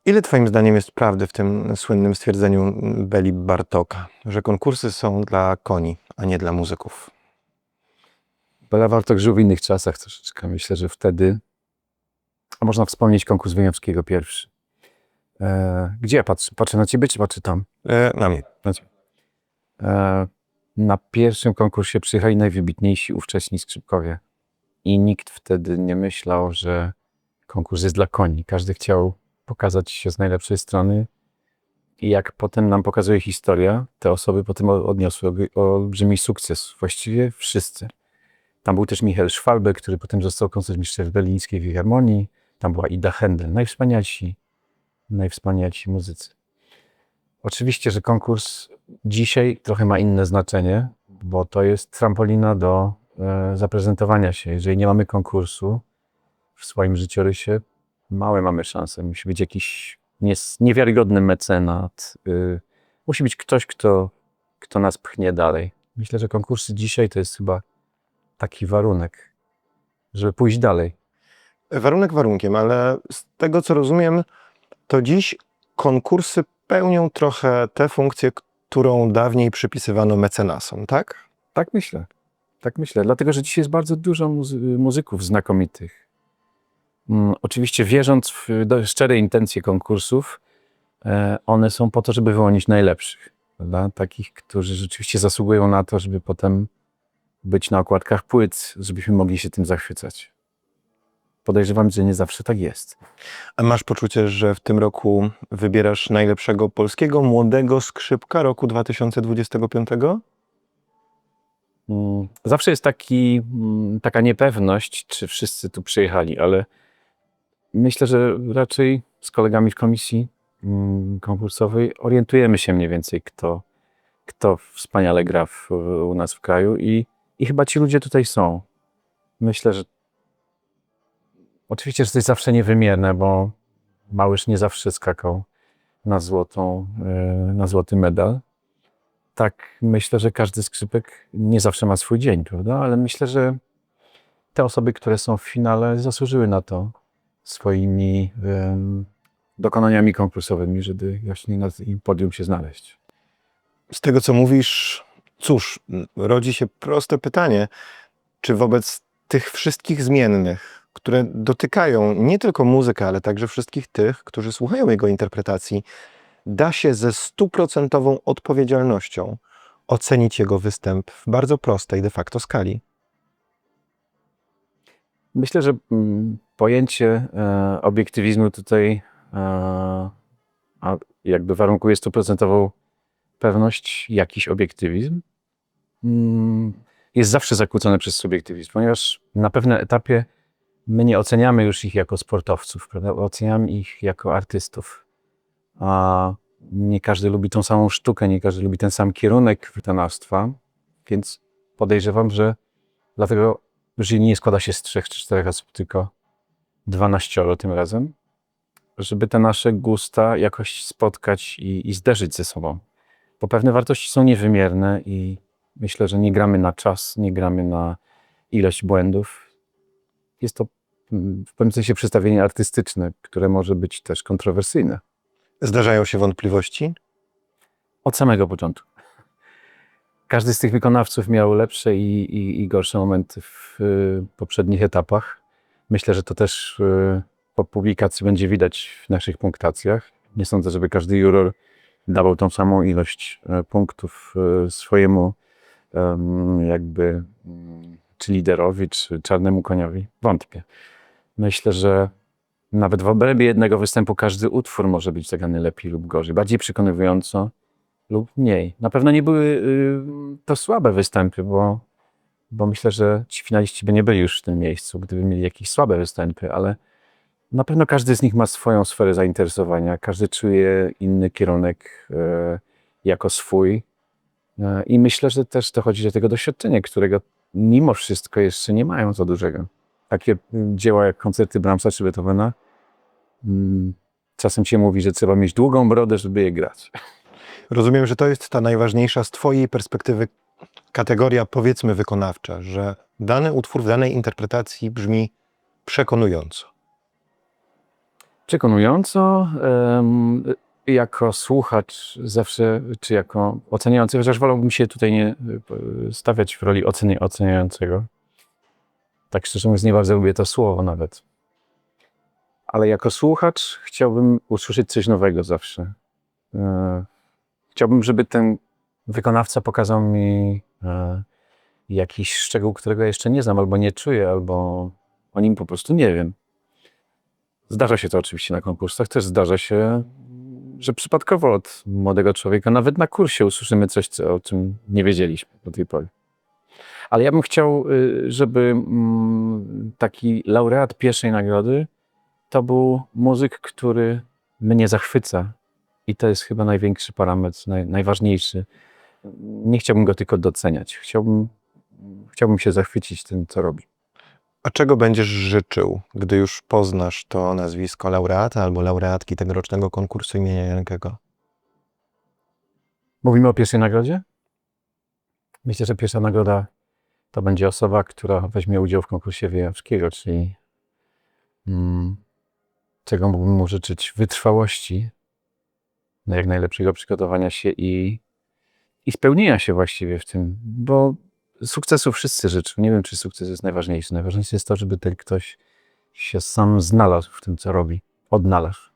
Ile twoim zdaniem jest prawdy w tym słynnym stwierdzeniu Beli Bartoka, że konkursy są dla koni, a nie dla muzyków? Bela Bartok żył w innych czasach troszeczkę. Myślę, że wtedy można wspomnieć konkurs Wieniawskiego pierwszy. Gdzie ja patrzę? Patrzę na ciebie, czy patrzę tam? Na mnie. Na ciebie. Na pierwszym konkursie przyjechali najwybitniejsi ówcześni skrzypkowie. I nikt wtedy nie myślał, że konkurs jest dla koni. Każdy chciał pokazać się z najlepszej strony. I jak potem nam pokazuje historia, te osoby potem odniosły olbrzymi sukces. Właściwie wszyscy. Tam był też Michael Szwalbe, który potem został koncertmistrzem w Berlińskiej Filharmonii. Tam była Ida Händel. Najwspanialsi muzycy. Oczywiście, że konkurs dzisiaj trochę ma inne znaczenie, bo to jest trampolina do zaprezentowania się. Jeżeli nie mamy konkursu w swoim życiorysie, małe mamy szanse. Musi być jakiś niewiarygodny mecenat. Musi być ktoś, kto nas pchnie dalej. Myślę, że konkursy dzisiaj to jest chyba taki warunek, żeby pójść dalej. Warunek warunkiem, ale z tego co rozumiem, to dziś konkursy pełnią trochę tę funkcję, którą dawniej przypisywano mecenasom, tak? Tak myślę. Dlatego, że dzisiaj jest bardzo dużo muzyków znakomitych. Oczywiście wierząc w szczere intencje konkursów, one są po to, żeby wyłonić najlepszych. Prawda? Takich, którzy rzeczywiście zasługują na to, żeby potem być na okładkach płyt, żebyśmy mogli się tym zachwycać. Podejrzewam, że nie zawsze tak jest. A masz poczucie, że w tym roku wybierasz najlepszego polskiego młodego skrzypka roku 2025? Zawsze jest taka niepewność, czy wszyscy tu przyjechali, ale myślę, że raczej z kolegami w komisji konkursowej orientujemy się mniej więcej, kto wspaniale gra u nas w kraju i chyba ci ludzie tutaj są. Myślę, że oczywiście, że to jest zawsze niewymierne, bo Małysz nie zawsze skakał na złoty medal. Tak, myślę, że każdy skrzypek nie zawsze ma swój dzień, prawda? Ale myślę, że te osoby, które są w finale, zasłużyły na to swoimi dokonaniami konkursowymi, żeby właśnie na tym podium się znaleźć. Z tego co mówisz, cóż, rodzi się proste pytanie, czy wobec tych wszystkich zmiennych, które dotykają nie tylko muzykę, ale także wszystkich tych, którzy słuchają jego interpretacji, da się ze 100% odpowiedzialnością ocenić jego występ w bardzo prostej de facto skali? Myślę, że pojęcie obiektywizmu tutaj jakby warunkuje 100% pewność, jakiś obiektywizm. Jest zawsze zakłócone przez subiektywizm, ponieważ na pewnym etapie my nie oceniamy już ich jako sportowców, prawda? Oceniamy ich jako artystów. A nie każdy lubi tą samą sztukę, nie każdy lubi ten sam kierunek wykonawstwa, więc podejrzewam, że dlatego jury nie składa się z 3 czy 4 osób, tylko 12 tym razem, żeby te nasze gusta jakoś spotkać i zderzyć ze sobą. Bo pewne wartości są niewymierne i myślę, że nie gramy na czas, nie gramy na ilość błędów. Jest to w pewnym sensie przedstawienie artystyczne, które może być też kontrowersyjne. Zdarzają się wątpliwości? Od samego początku. Każdy z tych wykonawców miał lepsze i gorsze momenty w poprzednich etapach. Myślę, że to też po publikacji będzie widać w naszych punktacjach. Nie sądzę, żeby każdy juror dawał tą samą ilość punktów swojemu czy liderowi, czy czarnemu koniowi. Wątpię. Myślę, że nawet w obrębie jednego występu każdy utwór może być zagrany lepiej lub gorzej, bardziej przekonywująco lub mniej. Na pewno nie były to słabe występy, bo myślę, że ci finaliści by nie byli już w tym miejscu, gdyby mieli jakieś słabe występy, ale na pewno każdy z nich ma swoją sferę zainteresowania, każdy czuje inny kierunek jako swój i myślę, że też dochodzi do tego doświadczenia, którego mimo wszystko jeszcze nie mają za dużego. Takie dzieła jak koncerty Brahmsa czy Beethovena, czasem się mówi, że trzeba mieć długą brodę, żeby je grać. Rozumiem, że to jest ta najważniejsza z twojej perspektywy kategoria, powiedzmy, wykonawcza, że dany utwór w danej interpretacji brzmi przekonująco. Przekonująco, jako słuchacz zawsze, czy jako oceniający, chociaż wolałbym się tutaj nie stawiać w roli oceniającego. Tak szczerze mówiąc, nie bardzo lubię to słowo nawet. Ale jako słuchacz chciałbym usłyszeć coś nowego zawsze. Chciałbym, żeby ten wykonawca pokazał mi jakiś szczegół, którego jeszcze nie znam, albo nie czuję, albo o nim po prostu nie wiem. Zdarza się to oczywiście na konkursach, też zdarza się, że przypadkowo od młodego człowieka, nawet na kursie usłyszymy coś, o czym nie wiedzieliśmy do tej pory. Ale ja bym chciał, żeby taki laureat pierwszej nagrody to był muzyk, który mnie zachwyca. I to jest chyba największy parametr, najważniejszy. Nie chciałbym go tylko doceniać. Chciałbym się zachwycić tym, co robi. A czego będziesz życzył, gdy już poznasz to nazwisko laureata albo laureatki tegorocznego konkursu imienia Jankego? Mówimy o pierwszej nagrodzie? Myślę, że pierwsza nagroda to będzie osoba, która weźmie udział w konkursie Wiejaczkiego, czyli czego mógłbym mu życzyć? Wytrwałości, jak najlepszego przygotowania się i spełnienia się właściwie w tym, bo sukcesu wszyscy życzą. Nie wiem, czy sukces jest najważniejszy. Najważniejsze jest to, żeby ten ktoś się sam znalazł w tym, co robi. Odnalazł.